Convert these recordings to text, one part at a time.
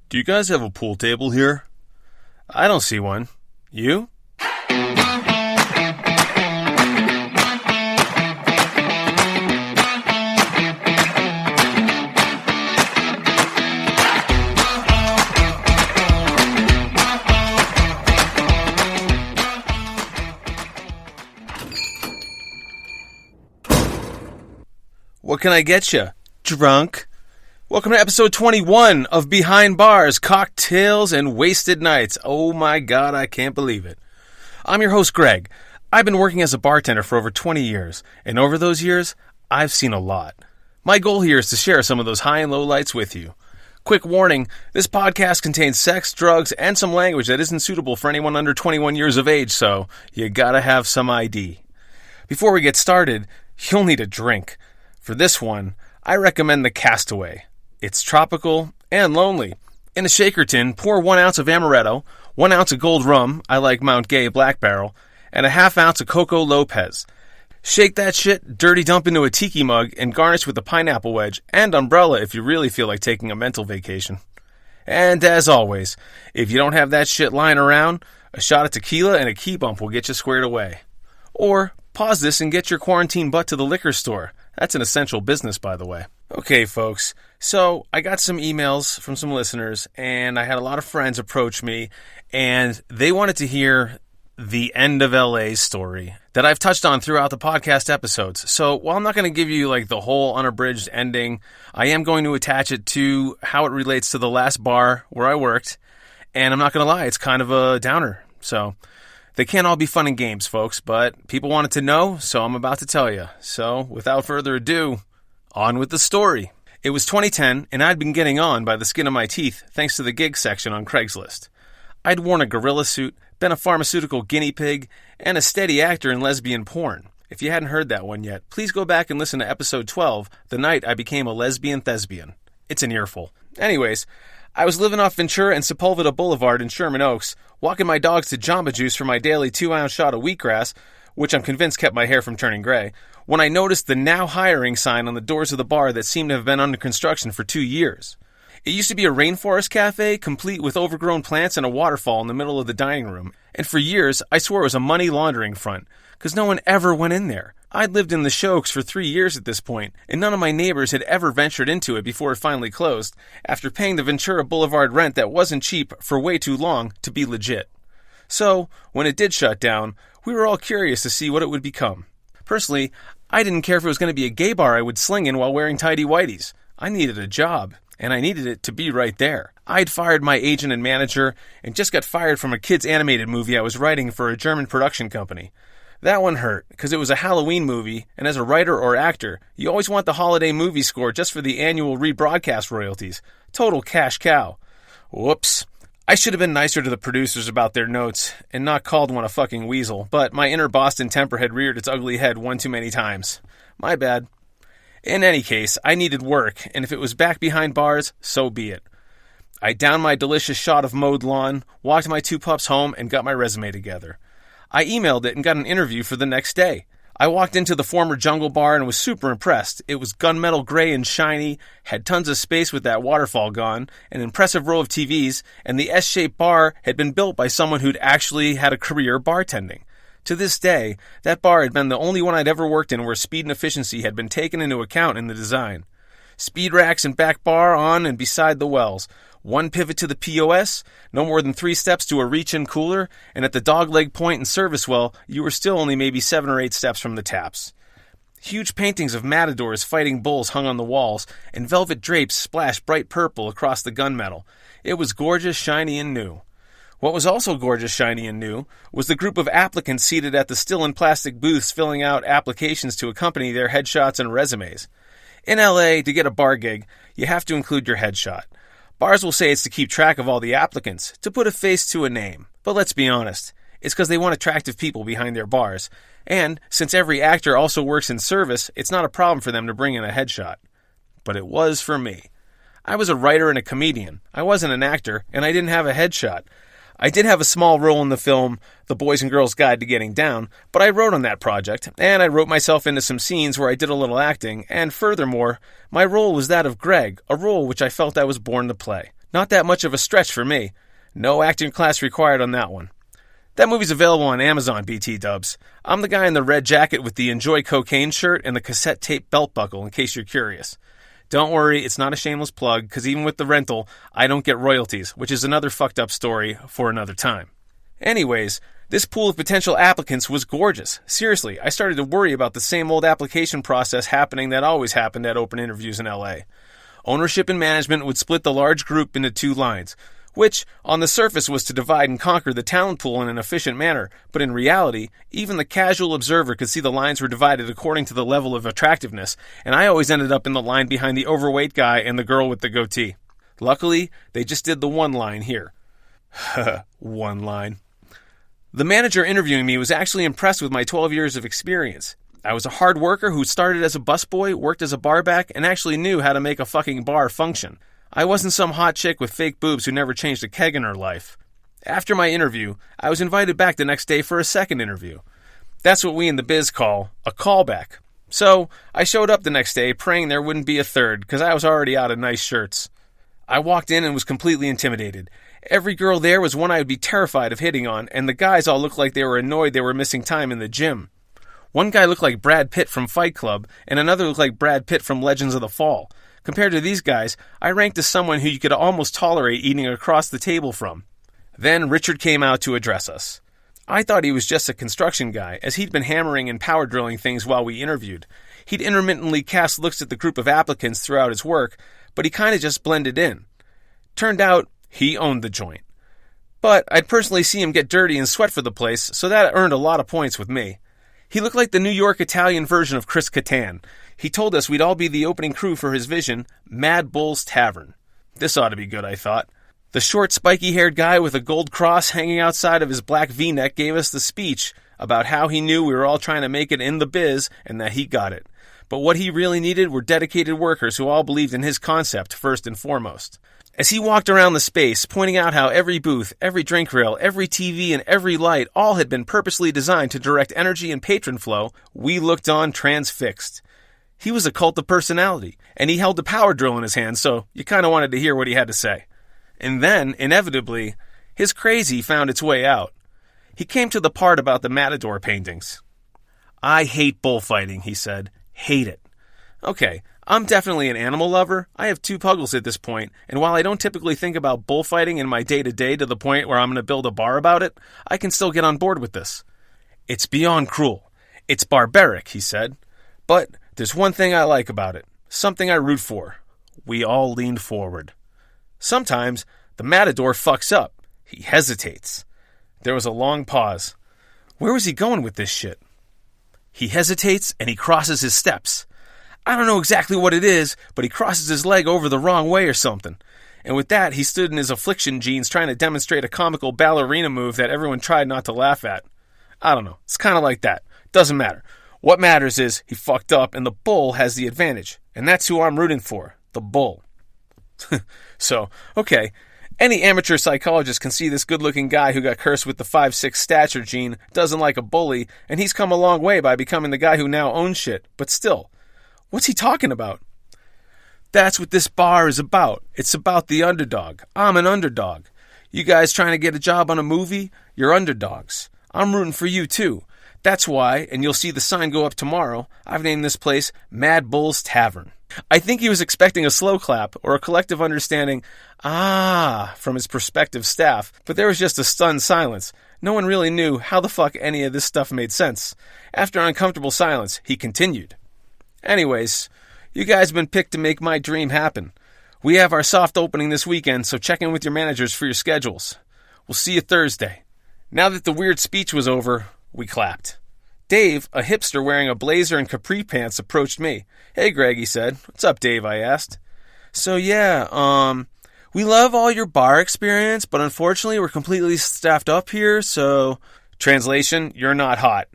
Do you guys have a pool table here? I don't see one. You? What can I get you? Drunk? Welcome to episode 21 of Behind Bars, Cocktails, and Wasted Nights. Oh my God, I can't believe it. I'm your host, Greg. I've been working as a bartender for over 20 years, and over those years, I've seen a lot. My goal here is to share some of those high and low lights with you. Quick warning, this podcast contains sex, drugs, and some language that isn't suitable for anyone under 21 years of age, so you gotta have some ID. Before we get started, you'll need a drink. For this one, I recommend the Castaway. It's tropical and lonely. In a shaker tin, pour 1 ounce of amaretto, 1 ounce of gold rum, I like Mount Gay Black Barrel, and a half ounce of Coco Lopez. Shake that shit, dirty dump into a tiki mug, and garnish with a pineapple wedge and umbrella if you really feel like taking a mental vacation. And as always, if you don't have that shit lying around, a shot of tequila and a key bump will get you squared away. Or pause this and get your quarantine butt to the liquor store. That's an essential business, by the way. Okay, folks, so I got some emails from some listeners, and I had a lot of friends approach me, and they wanted to hear the end of LA story that I've touched on throughout the podcast episodes. So while I'm not going to give you like the whole unabridged ending, I am going to attach it to how it relates to the last bar where I worked, and I'm not going to lie, it's kind of a downer. So they can't all be fun and games, folks, but people wanted to know, so I'm about to tell you. So without further ado, on with the story. It was 2010, and I'd been getting on by the skin of my teeth thanks to the gig section on Craigslist. I'd worn a gorilla suit, been a pharmaceutical guinea pig, and a steady actor in lesbian porn. If you hadn't heard that one yet, please go back and listen to episode 12, The Night I Became a Lesbian Thespian. It's an earful. Anyways, I was living off Ventura and Sepulveda Boulevard in Sherman Oaks, walking my dogs to Jamba Juice for my daily 2-ounce shot of wheatgrass, which I'm convinced kept my hair from turning gray, when I noticed the now hiring sign on the doors of the bar that seemed to have been under construction for 2 years. It used to be a rainforest cafe, complete with overgrown plants and a waterfall in the middle of the dining room. And for years, I swore it was a money laundering front, because no one ever went in there. I'd lived in the Shokes for 3 years at this point, and none of my neighbors had ever ventured into it before it finally closed, after paying the Ventura Boulevard rent that wasn't cheap for way too long to be legit. So, when it did shut down, we were all curious to see what it would become. Personally, I didn't care if it was going to be a gay bar I would sling in while wearing tighty-whities. I needed a job, and I needed it to be right there. I'd fired my agent and manager, and just got fired from a kids' animated movie I was writing for a German production company. That one hurt, because it was a Halloween movie, and as a writer or actor, you always want the holiday movie score just for the annual rebroadcast royalties. Total cash cow. Whoops. I should have been nicer to the producers about their notes, and not called one a fucking weasel, but my inner Boston temper had reared its ugly head one too many times. My bad. In any case, I needed work, and if it was back behind bars, so be it. I downed my delicious shot of mowed lawn, walked my 2 pups home, and got my resume together. I emailed it and got an interview for the next day. I walked into the former Jungle Bar and was super impressed. It was gunmetal gray and shiny, had tons of space with that waterfall gone, an impressive row of TVs, and the S-shaped bar had been built by someone who'd actually had a career bartending. To this day, that bar had been the only one I'd ever worked in where speed and efficiency had been taken into account in the design. Speed racks and back bar on and beside the wells. 1 pivot to the POS, no more than 3 steps to a reach-in cooler, and at the dogleg point and service well, you were still only maybe 7 or 8 steps from the taps. Huge paintings of matadors fighting bulls hung on the walls, and velvet drapes splashed bright purple across the gunmetal. It was gorgeous, shiny, and new. What was also gorgeous, shiny, and new was the group of applicants seated at the still in plastic booths filling out applications to accompany their headshots and resumes. In LA, to get a bar gig, you have to include your headshot. Bars will say it's to keep track of all the applicants, to put a face to a name. But let's be honest, it's because they want attractive people behind their bars. And since every actor also works in service, it's not a problem for them to bring in a headshot. But it was for me. I was a writer and a comedian. I wasn't an actor, and I didn't have a headshot. I did have a small role in the film The Boys and Girls Guide to Getting Down, but I wrote on that project, and I wrote myself into some scenes where I did a little acting, and furthermore, my role was that of Greg, a role which I felt I was born to play. Not that much of a stretch for me. No acting class required on that one. That movie's available on Amazon, BT dubs. I'm the guy in the red jacket with the Enjoy Cocaine shirt and the cassette tape belt buckle, in case you're curious. Don't worry, it's not a shameless plug, because even with the rental, I don't get royalties, which is another fucked up story for another time. Anyways, this pool of potential applicants was gorgeous. Seriously, I started to worry about the same old application process happening that always happened at open interviews in LA. Ownership and management would split the large group into two lines, which, on the surface, was to divide and conquer the talent pool in an efficient manner, but in reality, even the casual observer could see the lines were divided according to the level of attractiveness, and I always ended up in the line behind the overweight guy and the girl with the goatee. Luckily, they just did the one line here. One line. The manager interviewing me was actually impressed with my 12 years of experience. I was a hard worker who started as a busboy, worked as a barback, and actually knew how to make a fucking bar function. I wasn't some hot chick with fake boobs who never changed a keg in her life. After my interview, I was invited back the next day for a second interview. That's what we in the biz call a callback. So, I showed up the next day praying there wouldn't be a third, because I was already out of nice shirts. I walked in and was completely intimidated. Every girl there was one I would be terrified of hitting on, and the guys all looked like they were annoyed they were missing time in the gym. One guy looked like Brad Pitt from Fight Club, and another looked like Brad Pitt from Legends of the Fall. Compared to these guys, I ranked as someone who you could almost tolerate eating across the table from. Then Richard came out to address us. I thought he was just a construction guy, as he'd been hammering and power drilling things while we interviewed. He'd intermittently cast looks at the group of applicants throughout his work, but he kind of just blended in. Turned out, he owned the joint. But I'd personally see him get dirty and sweat for the place, so that earned a lot of points with me. He looked like the New York Italian version of Chris Kattan. He told us we'd all be the opening crew for his vision, Mad Bull's Tavern. This ought to be good, I thought. The short, spiky-haired guy with a gold cross hanging outside of his black V-neck gave us the speech about how he knew we were all trying to make it in the biz and that he got it. But what he really needed were dedicated workers who all believed in his concept first and foremost. As he walked around the space, pointing out how every booth, every drink rail, every TV, and every light all had been purposely designed to direct energy and patron flow, we looked on transfixed. He was a cult of personality, and he held a power drill in his hand, so you kind of wanted to hear what he had to say. And then, inevitably, his crazy found its way out. He came to the part about the matador paintings. I hate bullfighting, he said. Hate it. Okay, I'm definitely an animal lover. I have 2 puggles at this point, and while I don't typically think about bullfighting in my day-to-day to the point where I'm going to build a bar about it, I can still get on board with this. It's beyond cruel. It's barbaric, he said. But there's one thing I like about it. Something I root for. We all leaned forward. Sometimes, the matador fucks up. He hesitates. There was a long pause. Where was he going with this shit? He hesitates and he crosses his steps. I don't know exactly what it is, but he crosses his leg over the wrong way or something. And with that, he stood in his affliction jeans trying to demonstrate a comical ballerina move that everyone tried not to laugh at. I don't know. It's kind of like that. Doesn't matter. What matters is he fucked up and the bull has the advantage. And that's who I'm rooting for. The bull. So, okay. Any amateur psychologist can see this good-looking guy who got cursed with the 5'6" stature gene doesn't like a bully, and he's come a long way by becoming the guy who now owns shit. But still, what's he talking about? That's what this bar is about. It's about the underdog. I'm an underdog. You guys trying to get a job on a movie? You're underdogs. I'm rooting for you, too. That's why, and you'll see the sign go up tomorrow, I've named this place Mad Bull's Tavern. I think he was expecting a slow clap or a collective understanding, from his prospective staff, but there was just a stunned silence. No one really knew how the fuck any of this stuff made sense. After uncomfortable silence, he continued. Anyways, you guys have been picked to make my dream happen. We have our soft opening this weekend, so check in with your managers for your schedules. We'll see you Thursday. Now that the weird speech was over, we clapped. Dave, a hipster wearing a blazer and capri pants, approached me. Hey, Greg, he said. What's up, Dave, I asked. So, we love all your bar experience, but unfortunately we're completely staffed up here, so... Translation, you're not hot.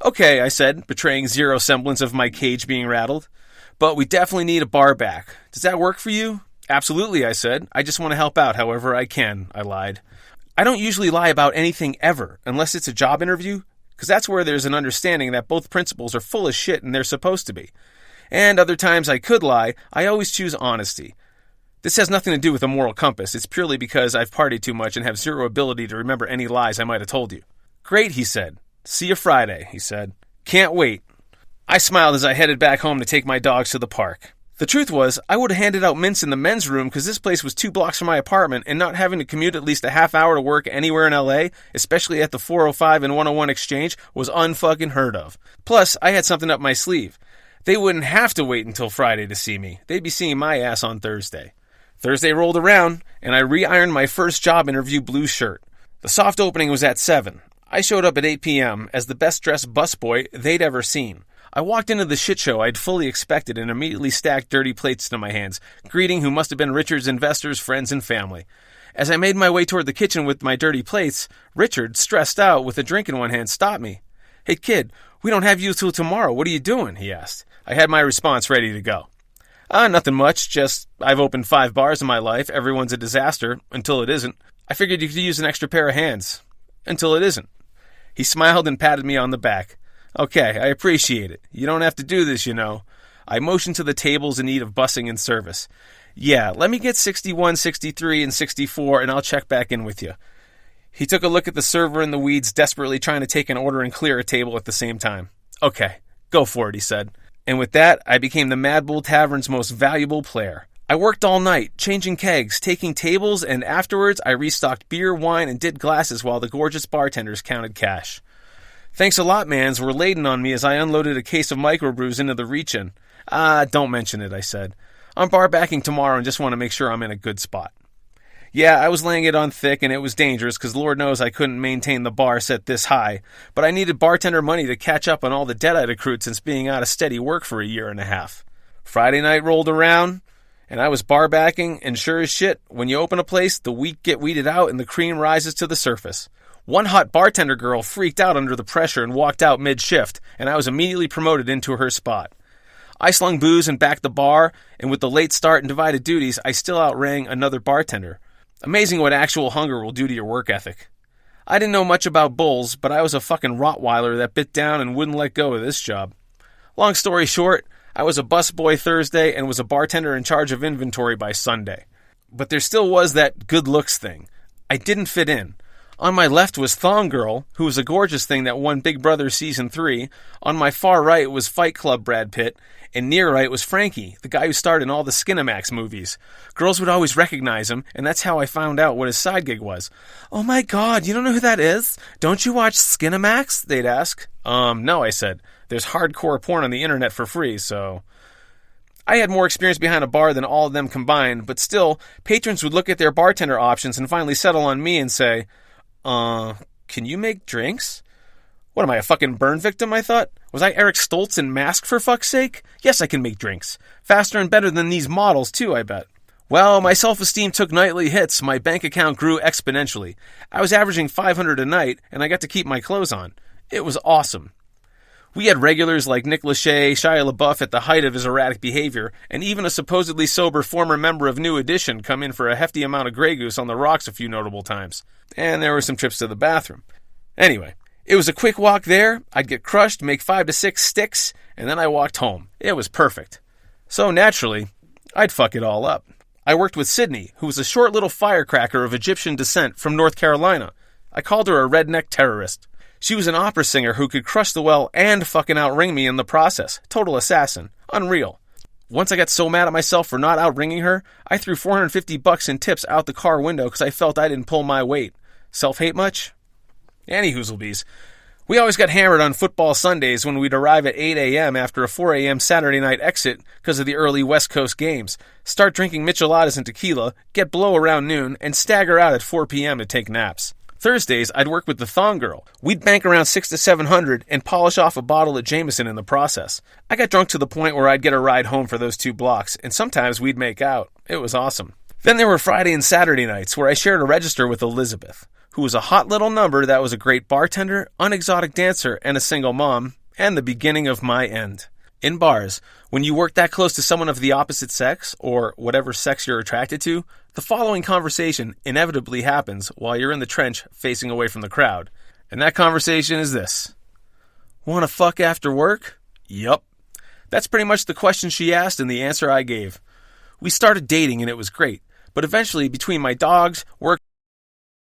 Okay, I said, betraying zero semblance of my cage being rattled. But we definitely need a bar back. Does that work for you? Absolutely, I said. I just want to help out however I can, I lied. I don't usually lie about anything ever, unless it's a job interview, because that's where there's an understanding that both principals are full of shit and they're supposed to be. And other times I could lie, I always choose honesty. This has nothing to do with a moral compass. It's purely because I've partied too much and have zero ability to remember any lies I might have told you. Great, he said. See you Friday, he said. Can't wait. I smiled as I headed back home to take my dogs to the park. The truth was, I would have handed out mints in the men's room because this place was 2 blocks from my apartment, and not having to commute at least a half hour to work anywhere in LA, especially at the 405 and 101 exchange, was unfucking heard of. Plus, I had something up my sleeve. They wouldn't have to wait until Friday to see me. They'd be seeing my ass on Thursday. Thursday rolled around, and I re-ironed my first job interview blue shirt. The soft opening was at 7. I showed up at 8 p.m. as the best-dressed busboy they'd ever seen. I walked into the shit show I'd fully expected and immediately stacked dirty plates into my hands, greeting who must have been Richard's investors, friends, and family. As I made my way toward the kitchen with my dirty plates, Richard, stressed out with a drink in one hand, stopped me. "Hey kid, we don't have you till tomorrow. What are you doing?" he asked. I had my response ready to go. Nothing much, just I've opened 5 bars in my life. Everyone's a disaster, until it isn't. I figured you could use an extra pair of hands. Until it isn't. He smiled and patted me on the back. "Okay, I appreciate it. You don't have to do this, you know." I motioned to the tables in need of bussing and service. "Yeah, let me get 61, 63, and 64, and I'll check back in with you." He took a look at the server in the weeds, desperately trying to take an order and clear a table at the same time. "Okay, go for it," he said. And with that, I became the Mad Bull Tavern's most valuable player. I worked all night, changing kegs, taking tables, and afterwards I restocked beer, wine, and did glasses while the gorgeous bartenders counted cash. Thanks a lot, mans, were laden on me as I unloaded a case of microbrews into the reach-in. Don't mention it, I said. I'm bar backing tomorrow and just want to make sure I'm in a good spot. Yeah, I was laying it on thick and it was dangerous because Lord knows I couldn't maintain the bar set this high, but I needed bartender money to catch up on all the debt I'd accrued since being out of steady work for a year and a half. Friday night rolled around, and I was bar backing, and sure as shit, when you open a place, the wheat get weeded out and the cream rises to the surface. One hot bartender girl freaked out under the pressure and walked out mid-shift, and I was immediately promoted into her spot. I slung booze and backed the bar, and with the late start and divided duties, I still outrang another bartender. Amazing what actual hunger will do to your work ethic. I didn't know much about bulls, but I was a fucking Rottweiler that bit down and wouldn't let go of this job. Long story short, I was a busboy Thursday and was a bartender in charge of inventory by Sunday. But there still was that good looks thing. I didn't fit in. On my left was Thong Girl, who was a gorgeous thing that won Big Brother Season 3. On my far right was Fight Club Brad Pitt. And near right was Frankie, the guy who starred in all the Skinamax movies. Girls would always recognize him, and that's how I found out what his side gig was. "Oh my god, you don't know who that is? Don't you watch Skinamax?" they'd ask. No, I said. There's hardcore porn on the internet for free, so... I had more experience behind a bar than all of them combined, but still, patrons would look at their bartender options and finally settle on me and say... can you make drinks? What am I, a fucking burn victim, I thought? Was I Eric Stoltz in Mask, for fuck's sake? Yes, I can make drinks. Faster and better than these models, too, I bet. Well, my self-esteem took nightly hits. My bank account grew exponentially. I was averaging $500 a night, and I got to keep my clothes on. It was awesome. We had regulars like Nick Lachey, Shia LaBeouf at the height of his erratic behavior, and even a supposedly sober former member of New Edition come in for a hefty amount of Grey Goose on the rocks a few notable times. And there were some trips to the bathroom. Anyway, it was a quick walk there. I'd get crushed, make 5 to 6 sticks, and then I walked home. It was perfect. So naturally, I'd fuck it all up. I worked with Sydney, who was a short little firecracker of Egyptian descent from North Carolina. I called her a redneck terrorist. She was an opera singer who could crush the well and fucking outring me in the process. Total assassin. Unreal. Once I got so mad at myself for not outringing her, I threw $450 in tips out the car window because I felt I didn't pull my weight. Self-hate much? Any hoozlebees. We always got hammered on football Sundays when we'd arrive at 8 a.m. after a 4 a.m. Saturday night exit because of the early West Coast games, start drinking micheladas and tequila, get blow around noon, and stagger out at 4 p.m. to take naps. Thursdays, I'd work with the Thong Girl. We'd bank around 600 to 700 and polish off a bottle of Jameson in the process. I got drunk to the point where I'd get a ride home for those 2 blocks, and sometimes we'd make out. It was awesome. Then there were Friday and Saturday nights where I shared a register with Elizabeth, who was a hot little number that was a great bartender, unexotic dancer, and a single mom, and the beginning of my end. In bars, when you work that close to someone of the opposite sex, or whatever sex you're attracted to, the following conversation inevitably happens while you're in the trench facing away from the crowd. And that conversation is this. "Wanna fuck after work?" Yup. That's pretty much the question she asked and the answer I gave. We started dating and it was great, but eventually between my dogs, work,